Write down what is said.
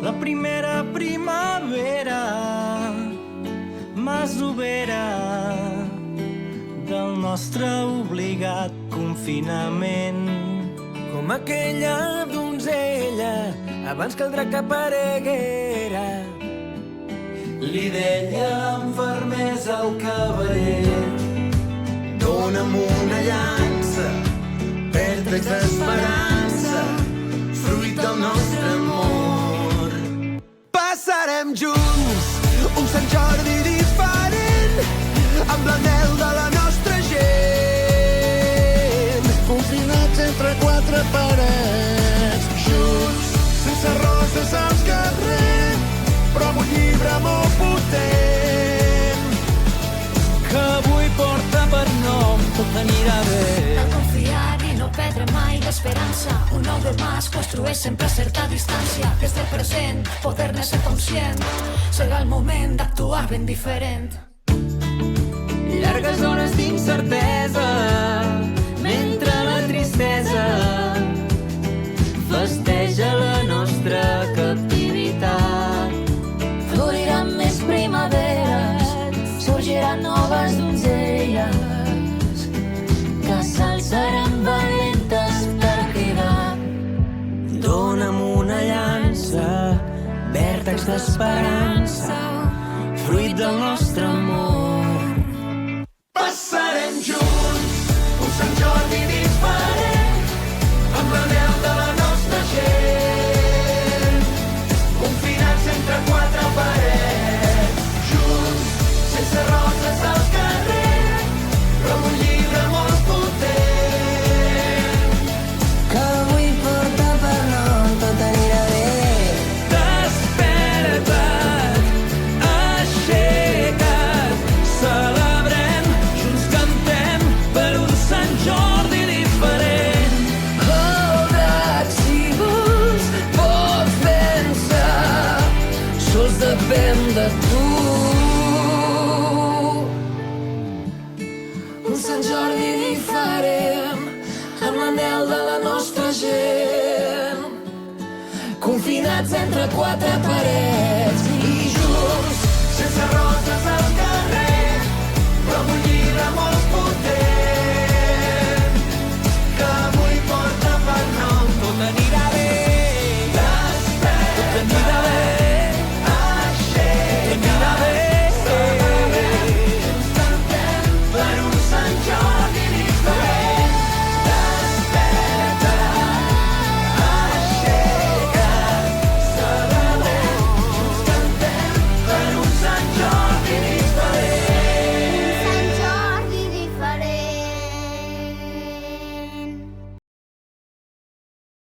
La primera primavera, masovera del nostre obligat confinament. Com aquella donzella abans que el drac apareguera. Li deia amb fermesa al cavaller: Dóna'm una llança, vèrtex d'esperança, fruit del nostre amor. Passarem junts un Sant Jordi diferent, amb l'anhel de la nostra gent. Confinats entre quatre parets, junts, sense roses als carrers, però amb un llibre molt potent, que avui porta per nom Tot anirà bé. Cal confiar i no perdre mai l'esperança. Un nou demà es construeix sempre a certa distància. Des del present, poder-ne ser conscient. Serà el moment d'actuar ben diferent. Llargues hores d'incertesa, mentre la tristesa festeja la nostra captivitat. Floriran més primaveres, sorgiran noves donzelles que s'alçaran valentes per cridar. Dóna'm una llança, vèrtex d'esperança, fruit del nostre amor. passarem junts un Sant Jordi diferent, amb l'anhel de la nostra gent. Confinats entre quatre parets, junts, sense roses al carrer, però amb un llibre molt potent, Que avui porta per nom Tot anirà bé. Desperta't, aixeca't, celebrem, junts cantem per un Sant Jordi diferent. Obra't, si vols, pots vèncer, sols depèn de tu. Un Sant Jordi diferent, amb l'anhel de la nostra gent. Confinats entre quatre parets,